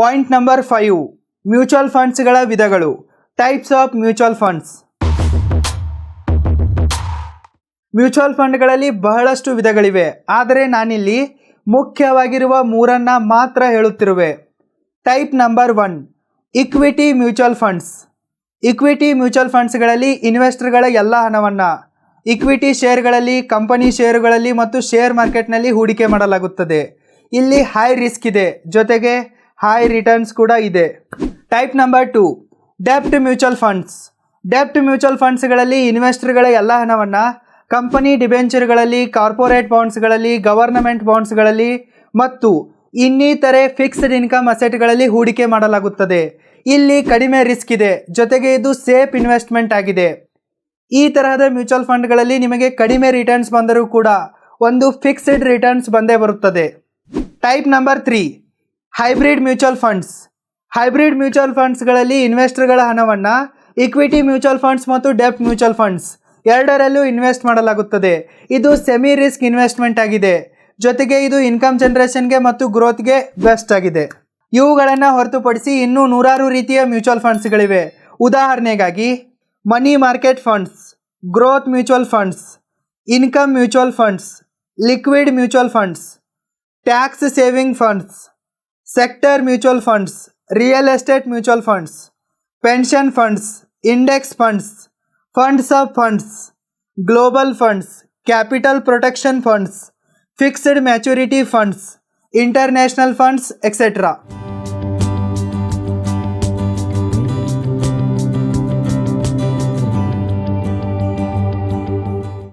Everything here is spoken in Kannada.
ಪಾಯಿಂಟ್ ನಂಬರ್ 5, ಮ್ಯೂಚುವಲ್ ಫಂಡ್ಸ್ಗಳ ವಿಧಗಳು. Types of mutual funds. Mutual ಫಂಡ್ಗಳಲ್ಲಿ ಬಹಳಷ್ಟು ವಿಧಗಳಿವೆ, ಆದರೆ ನಾನಿಲ್ಲಿ ಮುಖ್ಯವಾಗಿರುವ 3 ಮಾತ್ರ ಹೇಳುತ್ತಿರುವೆ. Type number 1, equity mutual funds. Equity mutual ಫಂಡ್ಸ್ಗಳಲ್ಲಿ ಇನ್ವೆಸ್ಟರ್ಗಳ ಎಲ್ಲ ಹಣವನ್ನು ಇಕ್ವಿಟಿ ಶೇರ್ಗಳಲ್ಲಿ, ಕಂಪನಿ ಷೇರುಗಳಲ್ಲಿ ಮತ್ತು ಶೇರ್ ಮಾರ್ಕೆಟ್ನಲ್ಲಿ ಹೂಡಿಕೆ ಮಾಡಲಾಗುತ್ತದೆ. ಇಲ್ಲಿ ಹೈ ರಿಸ್ಕ್ ಇದೆ, ಜೊತೆಗೆ ಹೈ ರಿಟರ್ನ್ಸ್ ಕೂಡ ಇದೆ. ಟೈಪ್ ನಂಬರ್ 2, ಡೆಬ್ಟ್ ಮ್ಯೂಚುವಲ್ ಫಂಡ್ಸ್. ಡೆಬ್ಟ್ ಮ್ಯೂಚುವಲ್ ಫಂಡ್ಸ್ಗಳಲ್ಲಿ ಇನ್ವೆಸ್ಟರ್ಗಳ ಎಲ್ಲ ಹಣವನ್ನು ಕಂಪನಿ ಡಿಬೆಂಚರ್ಗಳಲ್ಲಿ, ಕಾರ್ಪೊರೇಟ್ ಬಾಂಡ್ಸ್ಗಳಲ್ಲಿ, ಗವರ್ನಮೆಂಟ್ ಬಾಂಡ್ಸ್ಗಳಲ್ಲಿ ಮತ್ತು ಇನ್ನಿತರೆ ಫಿಕ್ಸ್ಡ್ ಇನ್ಕಮ್ ಅಸೆಟ್ಗಳಲ್ಲಿ ಹೂಡಿಕೆ ಮಾಡಲಾಗುತ್ತದೆ. ಇಲ್ಲಿ ಕಡಿಮೆ ರಿಸ್ಕ್ ಇದೆ, ಜೊತೆಗೆ ಇದು ಸೇಫ್ ಇನ್ವೆಸ್ಟ್ಮೆಂಟ್ ಆಗಿದೆ. ಈ ತರಹದ ಮ್ಯೂಚುವಲ್ ಫಂಡ್ಗಳಲ್ಲಿ ನಿಮಗೆ ಕಡಿಮೆ ರಿಟರ್ನ್ಸ್ ಬಂದರೂ ಕೂಡ ಒಂದು ಫಿಕ್ಸ್ಡ್ ರಿಟರ್ನ್ಸ್ ಬಂದೇ ಬರುತ್ತದೆ. Type number 3, hybrid mutual funds. Hybrid mutual ಫಂಡ್ಸ್ಗಳಲ್ಲಿ ಇನ್ವೆಸ್ಟರ್ಗಳ ಹಣವನ್ನು ಇಕ್ವಿಟಿ ಮ್ಯೂಚುವಲ್ ಫಂಡ್ಸ್ ಮತ್ತು ಡೆಬ್ಟ್ ಮ್ಯೂಚುವಲ್ ಫಂಡ್ಸ್ ಎರಡರಲ್ಲೂ ಇನ್ವೆಸ್ಟ್ ಮಾಡಲಾಗುತ್ತದೆ. ಇದು ಸೆಮಿ ರಿಸ್ಕ್ ಇನ್ವೆಸ್ಟ್ಮೆಂಟ್ ಆಗಿದೆ, ಜೊತೆಗೆ ಇದು ಇನ್ಕಮ್ ಜನರೇಷನ್ಗೆ ಮತ್ತು ಗ್ರೋತ್ಗೆ ಬೆಸ್ಟ್ ಆಗಿದೆ. ಇವುಗಳನ್ನು ಹೊರತುಪಡಿಸಿ ಇನ್ನೂ ನೂರಾರು ರೀತಿಯ ಮ್ಯೂಚುವಲ್ ಫಂಡ್ಸ್ಗಳಿವೆ. ಉದಾಹರಣೆಗಾಗಿ money market funds, growth mutual funds, income mutual funds, liquid mutual funds, tax saving funds, sector mutual funds, real estate mutual funds, pension funds, index funds, funds of funds, global funds, capital protection funds, fixed maturity funds, international funds, etcetera.